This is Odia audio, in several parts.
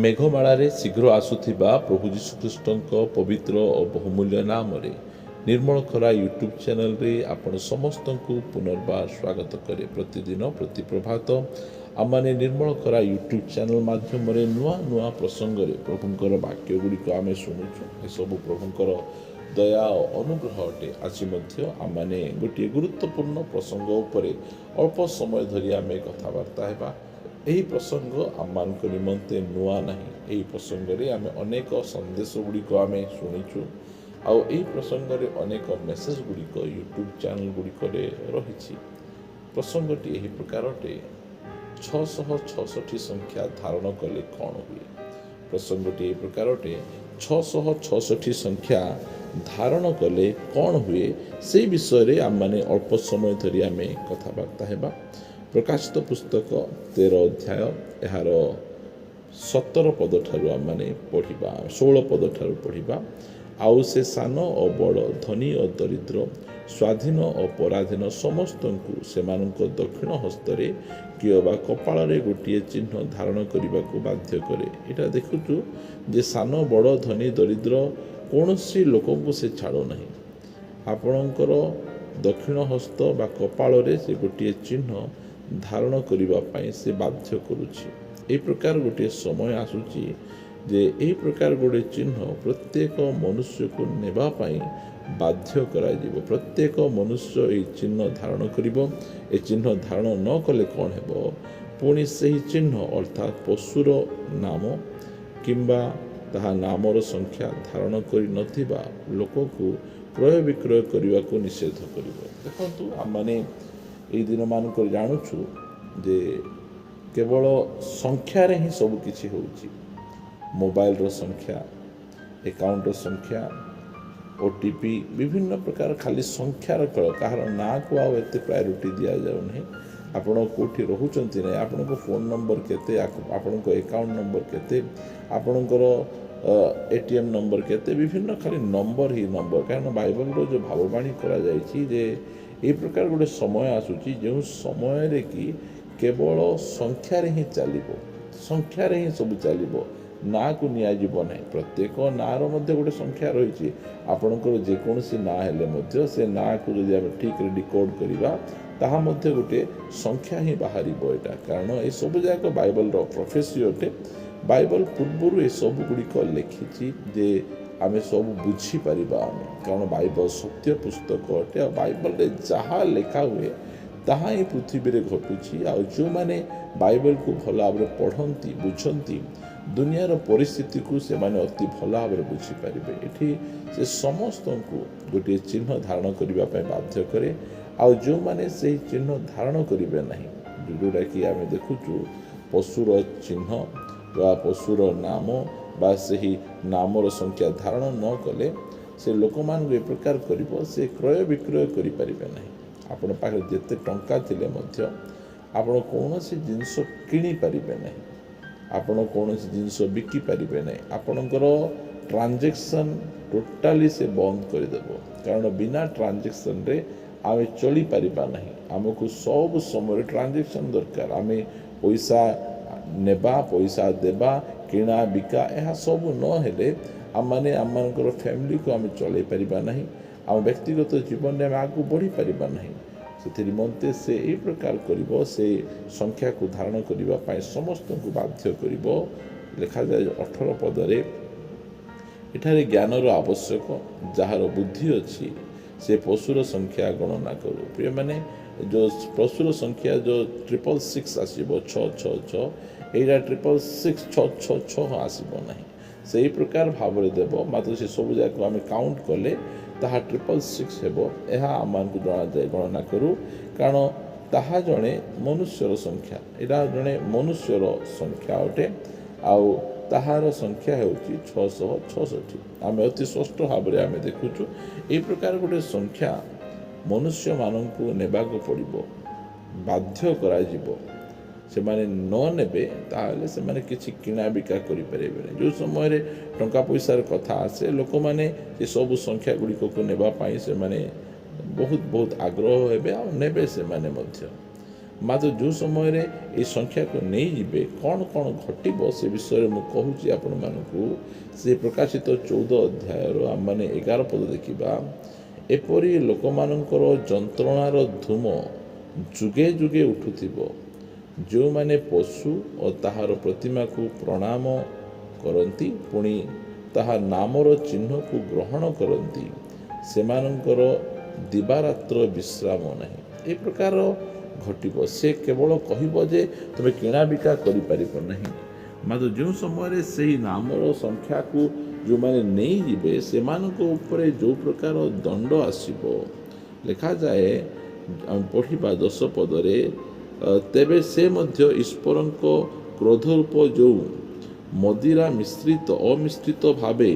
ମେଘମାଳାରେ ଶୀଘ୍ର ଆସୁଥିବା ପ୍ରଭୁ ଯୀଶୁଖ୍ରୀଷ୍ଟଙ୍କ ପବିତ୍ର ଓ ବହୁମୂଲ୍ୟ ନାମରେ ନିର୍ମଳଖରା ୟୁଟ୍ୟୁବ୍ ଚ୍ୟାନେଲରେ ଆପଣ ସମସ୍ତଙ୍କୁ ପୁନର୍ବାର ସ୍ୱାଗତ କରେ। ପ୍ରତିଦିନ ପ୍ରତି ପ୍ରଭାତ ଆମମାନେ ନିର୍ମଳଖରା ୟୁଟ୍ୟୁବ୍ ଚ୍ୟାନେଲ ମାଧ୍ୟମରେ ନୂଆ ନୂଆ ପ୍ରସଙ୍ଗରେ ପ୍ରଭୁଙ୍କର ବାକ୍ୟ ଗୁଡ଼ିକ ଆମେ ଶୁଣୁଛୁ। ଏସବୁ ପ୍ରଭୁଙ୍କର ଦୟା ଓ ଅନୁଗ୍ରହ ଅଟେ। ଆଜି ମଧ୍ୟ ଆମମାନେ ଗୋଟିଏ ଗୁରୁତ୍ୱପୂର୍ଣ୍ଣ ପ୍ରସଙ୍ଗ ଉପରେ ଅଳ୍ପ ସମୟ ଧରି ଆମେ କଥାବାର୍ତ୍ତା ହେବା। ଏହି ପ୍ରସଙ୍ଗ ଆମମାନଙ୍କ ନିମନ୍ତେ ନୂଆ ନାହିଁ। ଏହି ପ୍ରସଙ୍ଗରେ ଆମେ ଅନେକ ସନ୍ଦେଶ ଗୁଡ଼ିକ ଆମେ ଶୁଣିଛୁ, ଆଉ ଏହି ପ୍ରସଙ୍ଗରେ ଅନେକ ମେସେଜ ଗୁଡ଼ିକ ୟୁଟ୍ୟୁବ୍ ଚ୍ୟାନେଲ ଗୁଡ଼ିକରେ ରହିଛି। ପ୍ରସଙ୍ଗଟି ଏହି ପ୍ରକାର ଅଟେ, 666 ସଂଖ୍ୟା ଧାରଣ କଲେ କ'ଣ ହୁଏ। ପ୍ରସଙ୍ଗଟି ଏହି ପ୍ରକାର ଅଟେ, 666 ସଂଖ୍ୟା ଧାରଣ କଲେ କ'ଣ ହୁଏ, ସେହି ବିଷୟରେ ଆମମାନେ ଅଳ୍ପ ସମୟ ଧରି ଆମେ କଥାବାର୍ତ୍ତା ହେବା। ପ୍ରକାଶିତ ପୁସ୍ତକ 13 ଅଧ୍ୟାୟ ଏହାର 17 ପଦ ଠାରୁ ଆମମାନେ ପଢ଼ିବା, 16 ପଦ ଠାରୁ ପଢ଼ିବା। ଆଉ ସେ ସାନ ଓ ବଡ଼, ଧନୀ ଓ ଦରିଦ୍ର, ସ୍ୱାଧୀନ ଓ ପରାଧୀନ ସମସ୍ତଙ୍କୁ ସେମାନଙ୍କ ଦକ୍ଷିଣ ହସ୍ତରେ କିଏ ବା କପାଳରେ ଗୋଟିଏ ଚିହ୍ନ ଧାରଣ କରିବାକୁ ବାଧ୍ୟ କରେ। ଏଇଟା ଦେଖୁଛୁ ଯେ ସାନ ବଡ଼, ଧନୀ ଦରିଦ୍ର କୌଣସି ଲୋକଙ୍କୁ ସେ ଛାଡ଼ୁନାହିଁ। ଆପଣଙ୍କର ଦକ୍ଷିଣ ହସ୍ତ ବା କପାଳରେ ସେ ଗୋଟିଏ ଚିହ୍ନ ଧାରଣ କରିବା ପାଇଁ ସେ ବାଧ୍ୟ କରୁଛି। ଏହି ପ୍ରକାର ଗୋଟିଏ ସମୟ ଆସୁଛି ଯେ ଏହି ପ୍ରକାର ଗୋଟିଏ ଚିହ୍ନ ପ୍ରତ୍ୟେକ ମନୁଷ୍ୟକୁ ନେବା ପାଇଁ ବାଧ୍ୟ କରାଯିବ। ପ୍ରତ୍ୟେକ ମନୁଷ୍ୟ ଏହି ଚିହ୍ନ ଧାରଣ କରିବ। ଏ ଚିହ୍ନ ଧାରଣ ନ କଲେ କ'ଣ ହେବ, ପୁଣି ସେହି ଚିହ୍ନ ଅର୍ଥାତ୍ ପଶୁର ନାମ କିମ୍ବା ତାହା ନାମର ସଂଖ୍ୟା ଧାରଣ କରିନଥିବା ଲୋକକୁ କ୍ରୟ ବିକ୍ରୟ କରିବାକୁ ନିଷେଧ କରିବ। ଦେଖନ୍ତୁ, ଆମମାନେ ଏହି ଦିନମାନଙ୍କରେ ଜାଣୁଛୁ ଯେ କେବଳ ସଂଖ୍ୟାରେ ହିଁ ସବୁ କିଛି ହେଉଛି। ମୋବାଇଲର ସଂଖ୍ୟା, ଏକାଉଣ୍ଟର ସଂଖ୍ୟା, OTP, ବିଭିନ୍ନ ପ୍ରକାର ଖାଲି ସଂଖ୍ୟାର ଖେଳ। କାହାର ନାଁକୁ ଆଉ ଏତେ ପ୍ରାୟୋରିଟି ଦିଆଯାଉନାହିଁ। ଆପଣ କେଉଁଠି ରହୁଛନ୍ତି ନାହିଁ, ଆପଣଙ୍କ ଫୋନ୍ ନମ୍ବର କେତେ, ଆପଣଙ୍କ ଏକାଉଣ୍ଟ ନମ୍ବର କେତେ, ଆପଣଙ୍କର ATM ନମ୍ବର କେତେ, ବିଭିନ୍ନ ଖାଲି ନମ୍ବର ହିଁ ନମ୍ବର। କାରଣ ବାଇବଲର ଯେଉଁ ଭାବବାଣୀ କରାଯାଇଛି ଯେ ଏହି ପ୍ରକାର ଗୋଟେ ସମୟ ଆସୁଛି ଯେଉଁ ସମୟରେ କି କେବଳ ସଂଖ୍ୟାରେ ହିଁ ଚାଲିବ, ସଂଖ୍ୟାରେ ହିଁ ସବୁ ଚାଲିବ, ନାଁକୁ ନିଆଯିବ ନାହିଁ। ପ୍ରତ୍ୟେକ ନାଁର ମଧ୍ୟ ଗୋଟେ ସଂଖ୍ୟା ରହିଛି। ଆପଣଙ୍କର ଯେକୌଣସି ନାଁ ହେଲେ ମଧ୍ୟ ସେ ନାଁକୁ ଯଦି ଆମେ ଠିକ୍ରେ ଡିକୋଡ୍ କରିବା ତାହା ମଧ୍ୟ ଗୋଟେ ସଂଖ୍ୟା ହିଁ ବାହାରିବ। ଏଇଟା କାରଣ ଏସବୁ ଯାକ ବାଇବଲର ପ୍ରଫେସି ଅଟେ। ବାଇବଲ ପୂର୍ବରୁ ଏସବୁ ଗୁଡ଼ିକ ଲେଖିଛି ଯେ ଆମେ ସବୁ ବୁଝିପାରିବା ଆମେ, କାରଣ ବାଇବଲ ସତ୍ୟ ପୁସ୍ତକ ଅଟେ। ଆଉ ବାଇବଲରେ ଯାହା ଲେଖା ହୁଏ ତାହା ହିଁ ପୃଥିବୀରେ ଘଟୁଛି। ଆଉ ଯେଉଁମାନେ ବାଇବଲକୁ ଭଲ ଭାବରେ ପଢ଼ନ୍ତି, ବୁଝନ୍ତି, ଦୁନିଆର ପରିସ୍ଥିତିକୁ ସେମାନେ ଅତି ଭଲ ଭାବରେ ବୁଝିପାରିବେ। ଏଠି ସେ ସମସ୍ତଙ୍କୁ ଗୋଟିଏ ଚିହ୍ନ ଧାରଣ କରିବା ପାଇଁ ବାଧ୍ୟ କରେ। ଆଉ ଯେଉଁମାନେ ସେହି ଚିହ୍ନ ଧାରଣ କରିବେ ନାହିଁ, ଯେଉଁଟାକି ଆମେ ଦେଖୁଛୁ ପଶୁର ଚିହ୍ନ ବା ପଶୁର ନାମ ବା ସେହି ନାମର ସଂଖ୍ୟା ଧାରଣ ନ କଲେ ସେ ଲୋକମାନଙ୍କୁ ଏ ପ୍ରକାର କରିବ, ସେ କ୍ରୟ ବିକ୍ରୟ କରିପାରିବେ ନାହିଁ। ଆପଣ ପାଖରେ ଯେତେ ଟଙ୍କା ଥିଲେ ମଧ୍ୟ ଆପଣ କୌଣସି ଜିନିଷ କିଣିପାରିବେ ନାହିଁ, ଆପଣ କୌଣସି ଜିନିଷ ବିକିପାରିବେ ନାହିଁ। ଆପଣଙ୍କର ଟ୍ରାଞ୍ଜାକ୍ସନ୍ ଟୋଟାଲି ସେ ବନ୍ଦ କରିଦେବ। କାରଣ ବିନା ଟ୍ରାଞ୍ଜାକ୍ସନ୍ରେ ଆମେ ଚଳିପାରିବା ନାହିଁ। ଆମକୁ ସବୁ ସମୟରେ ଟ୍ରାଞ୍ଜାକ୍ସନ୍ ଦରକାର। ଆମେ ପଇସା ନେବା, ପଇସା ଦେବା, କିଣା ବିକା, ଏହା ସବୁ ନହେଲେ ଆମମାନେ ଆମମାନଙ୍କର ଫ୍ୟାମିଲିକୁ ଆମେ ଚଳାଇ ପାରିବା ନାହିଁ। ଆମ ବ୍ୟକ୍ତିଗତ ଜୀବନରେ ଆମେ ଆଗକୁ ବଢ଼ିପାରିବା ନାହିଁ। ସେଥି ନିମନ୍ତେ ସେ ଏହି ପ୍ରକାର କରିବ, ସେ ସଂଖ୍ୟାକୁ ଧାରଣ କରିବା ପାଇଁ ସମସ୍ତଙ୍କୁ ବାଧ୍ୟ କରିବ। ଲେଖାଯାଏ 18 ପଦରେ, ଏଠାରେ ଜ୍ଞାନର ଆବଶ୍ୟକ, ଯାହାର ବୁଦ୍ଧି ଅଛି ସେ ପଶୁର ସଂଖ୍ୟା ଗଣନା କରୁ। ପ୍ରିୟମାନେ, ଯେଉଁ ପଶୁର ସଂଖ୍ୟା ଯେଉଁ 666 ଆସିବ, 666, ଏଇଟା 666 ଆସିବ ନାହିଁ। ସେହି ପ୍ରକାର ଭାବରେ ଦେବ, ମାତ୍ର ସେ ସବୁ ଯାକ ଆମେ କାଉଣ୍ଟ କଲେ ତାହା 666 ହେବ। ଏହା ଆମମାନଙ୍କୁ ଜଣାଯାଏ, ଗଣନା କରୁ, କାରଣ ତାହା ଜଣେ ମନୁଷ୍ୟର ସଂଖ୍ୟା। ଏଇଟା ଜଣେ ମନୁଷ୍ୟର ସଂଖ୍ୟା ଅଟେ, ଆଉ ତାହାର ସଂଖ୍ୟା ହେଉଛି 666। ଆମେ ଅତି ସ୍ପଷ୍ଟ ଭାବରେ ଆମେ ଦେଖୁଛୁ ଏହି ପ୍ରକାର ଗୋଟେ ସଂଖ୍ୟା ମନୁଷ୍ୟମାନଙ୍କୁ ନେବାକୁ ପଡ଼ିବ, ବାଧ୍ୟ କରାଯିବ। ସେମାନେ ନ ନେବେ ତାହେଲେ ସେମାନେ କିଛି କିଣା ବିକା କରିପାରିବେ ନାହିଁ। ଯେଉଁ ସମୟରେ ଟଙ୍କା ପଇସାର କଥା ଆସେ, ଲୋକମାନେ ଏସବୁ ସଂଖ୍ୟା ଗୁଡ଼ିକକୁ ନେବା ପାଇଁ ସେମାନେ ବହୁତ ଆଗ୍ରହ ହେବେ ଆଉ ନେବେ ସେମାନେ ମଧ୍ୟ। ମାତ୍ର ଯେଉଁ ସମୟରେ এই ସଂଖ୍ୟାକୁ ନେଇଯିବେ କ'ଣ କ'ଣ ଘଟିବ ସେ ବିଷୟରେ ମୁଁ କହୁଛି ଆପଣମାନଙ୍କୁ। ସେ ପ୍ରକାଶିତ 14 ଅଧ୍ୟାୟର ଆମମାନେ 11 ପଦ ଦେଖିବା। ଏପରି ଲୋକମାନଙ୍କର ଯନ୍ତ୍ରଣାର ଧୂମ ଯୁଗେ ଯୁଗେ ଉଠୁଥିବ, ଯେଉଁମାନେ ପଶୁ ଓ ତାହାର ପ୍ରତିମାକୁ ପ୍ରଣାମ କରନ୍ତି, ପୁଣି ତାହା ନାମର ଚିହ୍ନକୁ ଗ୍ରହଣ କରନ୍ତି, ସେମାନଙ୍କର ଦିବାରାତ୍ର ବିଶ୍ରାମ ନାହିଁ। ଏ ପ୍ରକାର ଘଟିବ। ସେ କେବଳ କହିବ ଯେ ତୁମେ କିଣାବିକା କରିପାରିବ ନାହିଁ, ମାତ୍ର ଯେଉଁ ସମୟରେ ସେହି ନାମର ସଂଖ୍ୟାକୁ ଯେଉଁମାନେ ନେଇଯିବେ ସେମାନଙ୍କ ଉପରେ ଯେଉଁ ପ୍ରକାର ଦଣ୍ଡ ଆସିବ, ଲେଖାଯାଏ ଆମେ ପଢ଼ିବା 10 ପଦରେ, ତେବେ ସେ ମଧ୍ୟ ଈଶ୍ୱରଙ୍କ କ୍ରୋଧ ରୂପ ଯେଉଁ ମଦିରା ଅମିଶ୍ରିତ ଭାବେ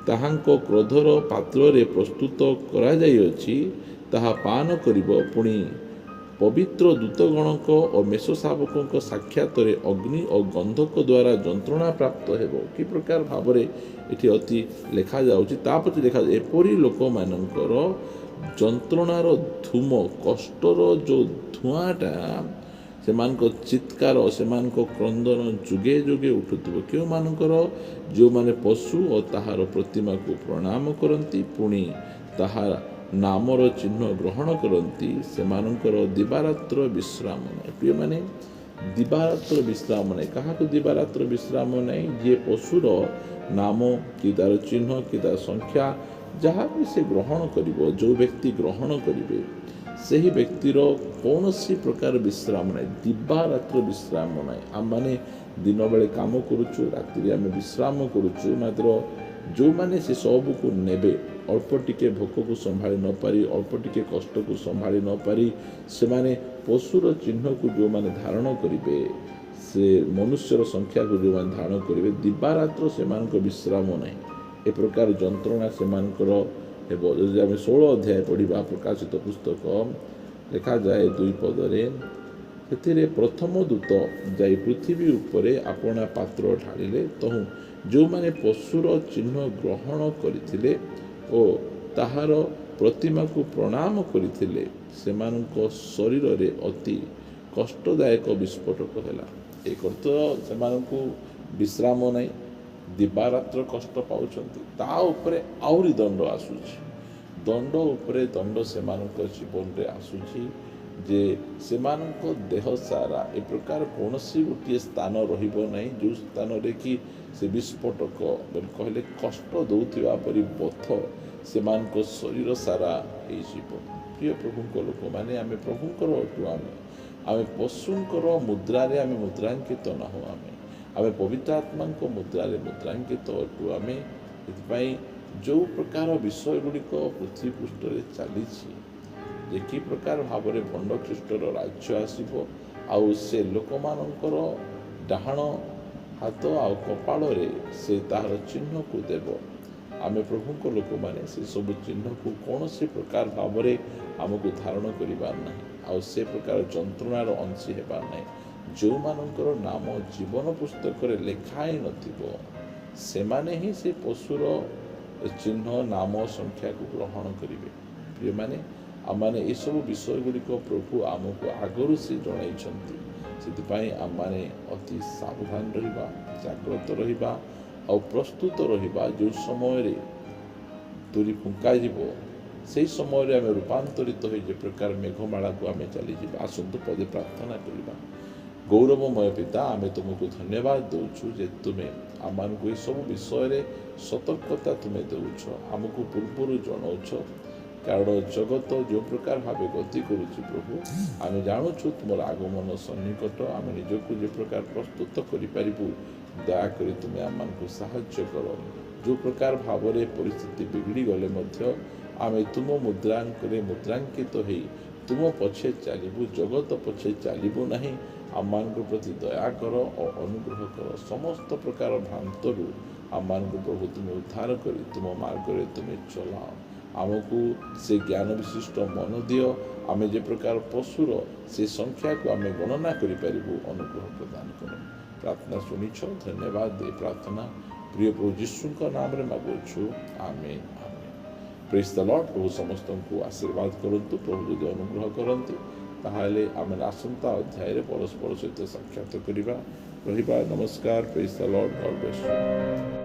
ତାହାଙ୍କ କ୍ରୋଧର ପାତ୍ରରେ ପ୍ରସ୍ତୁତ କରାଯାଇଅଛି, ତାହା ପାନ କରିବ। ପୁଣି ପବିତ୍ର ଦୂତଗଣଙ୍କ ଓ ମେଷଶାବକଙ୍କ ସାକ୍ଷାତରେ ଅଗ୍ନି ଓ ଗନ୍ଧକ ଦ୍ୱାରା ଯନ୍ତ୍ରଣା ପ୍ରାପ୍ତ ହେବ। କି ପ୍ରକାର ଭାବରେ ଏଠି ଅତି ଲେଖାଯାଉଛି। ତାପରେ ଲେଖାଯାଉଛି ଏପରି ଲୋକମାନଙ୍କର ଯନ୍ତ୍ରଣାର ଧୂମ, କଷ୍ଟର ଯେଉଁ ଧୂଆଁଟା, ସେମାନଙ୍କ ଚିତ୍କାର, ସେମାନଙ୍କ କ୍ରନ୍ଦନ ଯୁଗେ ଯୁଗେ ଉଠୁଥିବ। କେଉଁମାନଙ୍କର? ଯେଉଁମାନେ ପଶୁ ଓ ତାହାର ପ୍ରତିମାକୁ ପ୍ରଣାମ କରନ୍ତି, ପୁଣି ତାହା ନାମର ଚିହ୍ନ ଗ୍ରହଣ କରନ୍ତି, ସେମାନଙ୍କର ଦିବାରାତ୍ର ବିଶ୍ରାମ ନାହିଁ। ପ୍ରିୟମାନେ, ଦିବାରାତ୍ର ବିଶ୍ରାମ ନାହିଁ। କାହାକୁ ଦିବାରାତ୍ର ବିଶ୍ରାମ ନାହିଁ? ଯିଏ ପଶୁର ନାମ କି ତାର ଚିହ୍ନ କି ତାର ସଂଖ୍ୟା ଯାହା ବି ସେ ଗ୍ରହଣ କରିବ, ଯେଉଁ ବ୍ୟକ୍ତି ଗ୍ରହଣ କରିବେ, ସେହି ବ୍ୟକ୍ତିର କୌଣସି ପ୍ରକାର ବିଶ୍ରାମ ନାହିଁ, ଦିବାରାତ୍ର ବିଶ୍ରାମ ନାହିଁ। ଆମମାନେ ଦିନବେଳେ କାମ କରୁଛୁ, ରାତିରେ ଆମେ ବିଶ୍ରାମ କରୁଛୁ, ମାତ୍ର ଯେଉଁମାନେ ସେ ସବୁକୁ ନେବେ, ଅଳ୍ପ ଟିକେ ଭୋକକୁ ସମ୍ଭାଳି ନପାରି, ଅଳ୍ପ ଟିକେ କଷ୍ଟକୁ ସମ୍ଭାଳି ନପାରି, ସେମାନେ ପଶୁର ଚିହ୍ନକୁ ଯେଉଁମାନେ ଧାରଣ କରିବେ, ସେ ମନୁଷ୍ୟର ସଂଖ୍ୟାକୁ ଯେଉଁମାନେ ଧାରଣ କରିବେ, ଦିବାରାତ୍ର ସେମାନଙ୍କ ବିଶ୍ରାମ ନାହିଁ। ଏ ପ୍ରକାର ଯନ୍ତ୍ରଣା ସେମାନଙ୍କର ହେବ। ଯଦି ଆମେ 16 ଅଧ୍ୟାୟ ପଢ଼ିବା ପ୍ରକାଶିତ ପୁସ୍ତକ, ଲେଖାଯାଏ 2 ପଦରେ, ସେଥିରେ ପ୍ରଥମ ଦୂତ ଯାଇ ପୃଥିବୀ ଉପରେ ଆପଣା ପାତ୍ର ଢାଳିଲେ, ତହୁଁ ଯେଉଁମାନେ ପଶୁର ଚିହ୍ନ ଗ୍ରହଣ କରିଥିଲେ ଓ ତାହାର ପ୍ରତିମାକୁ ପ୍ରଣାମ କରିଥିଲେ, ସେମାନଙ୍କ ଶରୀରରେ ଅତି କଷ୍ଟଦାୟକ ବିସ୍ଫୋଟକ ହେଲା। ଏ ତ ସେମାନଙ୍କୁ ବିଶ୍ରାମ ନାହିଁ, ଦିବାରାତ୍ର କଷ୍ଟ ପାଉଛନ୍ତି। ତା ଉପରେ ଆହୁରି ଦଣ୍ଡ ଆସୁଛି, ଦଣ୍ଡ ଉପରେ ଦଣ୍ଡ ସେମାନଙ୍କ ଜୀବନରେ ଆସୁଛି, ଯେ ସେମାନଙ୍କ ଦେହ ସାରା ଏ ପ୍ରକାର କୌଣସି ଗୋଟିଏ ସ୍ଥାନ ରହିବ ନାହିଁ ଯେଉଁ ସ୍ଥାନରେ କି ସେ ବିସ୍ଫୋଟକ ବୋଲି କହିଲେ କଷ୍ଟ ଦେଉଥିବା ପରି ବଥ ସେମାନଙ୍କ ଶରୀର ସାରା ହେଇଯିବ। ପ୍ରିୟ ପ୍ରଭୁଙ୍କ ଲୋକମାନେ, ଆମେ ପ୍ରଭୁଙ୍କର ଅଟୁ। ଆମେ ପଶୁଙ୍କର ମୁଦ୍ରାରେ ଆମେ ମୁଦ୍ରାଙ୍କିତ ନାହୁଁ। ଆମେ ପବିତ୍ର ଆତ୍ମାଙ୍କ ମୁଦ୍ରାରେ ମୁଦ୍ରାଙ୍କିତ ଅଟୁ। ଆମେ ଏଥିପାଇଁ ଯେଉଁ ପ୍ରକାର ବିଷୟ ଗୁଡ଼ିକ ପୃଥିବୀ ପୃଷ୍ଠରେ ଚାଲିଛି, ଯେ କି ପ୍ରକାର ଭାବରେ ଭଣ୍ଡ ଖ୍ରୀଷ୍ଟର ରାଜ୍ୟ ଆସିବ, ଆଉ ସେ ଲୋକମାନଙ୍କର ଡାହାଣ ହାତ ଆଉ କପାଳରେ ସେ ତାହାର ଚିହ୍ନକୁ ଦେବ। ଆମେ ପ୍ରଭୁଙ୍କ ଲୋକମାନେ ସେସବୁ ଚିହ୍ନକୁ କୌଣସି ପ୍ରକାର ଭାବରେ ଆମକୁ ଧାରଣ କରିବାର ନାହିଁ, ଆଉ ସେ ପ୍ରକାର ଯନ୍ତ୍ରଣାର ଅଂଶୀ ହେବାର ନାହିଁ। ଯେଉଁମାନଙ୍କର ନାମ ଜୀବନ ପୁସ୍ତକରେ ଲେଖା ହେଇନଥିବ, ସେମାନେ ହିଁ ସେ ପଶୁର ଚିହ୍ନ, ନାମ, ସଂଖ୍ୟାକୁ ଗ୍ରହଣ କରିବେ। ପ୍ରିୟମାନେ, ଆମମାନେ ଏସବୁ ବିଷୟ ଗୁଡ଼ିକ ପ୍ରଭୁ ଆମକୁ ଆଗରୁ ସେ ଜଣାଇଛନ୍ତି। ସେଥିପାଇଁ ଆମମାନେ ଅତି ସାବଧାନ ରହିବା, ଜାଗ୍ରତ ରହିବା ଆଉ ପ୍ରସ୍ତୁତ ରହିବା। ଯେଉଁ ସମୟରେ ତୁରୀ ଫୁଙ୍କାଯିବ, ସେହି ସମୟରେ ଆମେ ରୂପାନ୍ତରିତ ହୋଇ ଯେ ପ୍ରକାର ମେଘମାଳାକୁ ଆମେ ଚାଲିଯିବା। ଆସନ୍ତୁ ପଦେ ପ୍ରାର୍ଥନା କରିବା। ଗୌରବମୟ ପିତା, ଆମେ ତୁମକୁ ଧନ୍ୟବାଦ ଦେଉଛୁ ଯେ ତୁମେ ଆମମାନଙ୍କୁ ଏସବୁ ବିଷୟରେ ସତର୍କତା ତୁମେ ଦେଉଛ, ଆମକୁ ପୂର୍ବରୁ ଜଣାଉଛ। କାରଣ ଜଗତ ଯେଉଁ ପ୍ରକାର ଭାବେ ଗତି କରୁଛି ପ୍ରଭୁ, ଆମେ ଜାଣୁଛୁ ତୁମର ଆଗମନ ସନ୍ନିକଟ। ଆମେ ନିଜକୁ ଯେ ପ୍ରକାର ପ୍ରସ୍ତୁତ କରିପାରିବୁ, ଦୟାକରି ତୁମେ ଆମମାନଙ୍କୁ ସାହାଯ୍ୟ କର। ଯେଉଁ ପ୍ରକାର ଭାବରେ ପରିସ୍ଥିତି ବିଗିଡ଼ି ଗଲେ ମଧ୍ୟ ଆମେ ତୁମ ମୁଦ୍ରାଙ୍କରେ ମୁଦ୍ରାଙ୍କିତ ହୋଇ ତୁମ ପଛେ ଚାଲିବୁ, ଜଗତ ପଛେ ଚାଲିବୁ ନାହିଁ। ଆମମାନଙ୍କ ପ୍ରତି ଦୟା କର ଓ ଅନୁଗ୍ରହ କର। ସମସ୍ତ ପ୍ରକାର ଭ୍ରାନ୍ତରୁ ଆମମାନଙ୍କୁ ପ୍ରଭୁ ତୁମେ ଉଦ୍ଧାର କରି ତୁମ ମାର୍ଗରେ ତୁମେ ଚଲାଅ। ଆମକୁ ସେ ଜ୍ଞାନ ବିଶିଷ୍ଟ ମନ ଦିଅ। ଆମେ ଯେ ପ୍ରକାର ପଶୁର ସେ ସଂଖ୍ୟାକୁ ଆମେ ଗଣନା କରିପାରିବୁ, ଅନୁଗ୍ରହ ପ୍ରଦାନ କର। ପ୍ରାର୍ଥନା ଶୁଣିଛ, ଧନ୍ୟବାଦ ଦେଇ ପ୍ରାର୍ଥନା ପ୍ରିୟ ପ୍ରଭୁ ଯୀଶୁଙ୍କ ନାମରେ ମାଗୁଛୁ, ଆମେନ୍, ଆମେନ୍। ପ୍ରେଜ୍ ଦ ଲର୍ଡ। ପ୍ରଭୁ ସମସ୍ତଙ୍କୁ ଆଶୀର୍ବାଦ କରନ୍ତୁ। ପ୍ରଭୁ ଯଦି ଅନୁଗ୍ରହ କରନ୍ତି ताहले आमे आसंता अध्याय परस्पर सहित साक्षात करिबा रहिबा। नमस्कार। Praise the Lord. God bless you.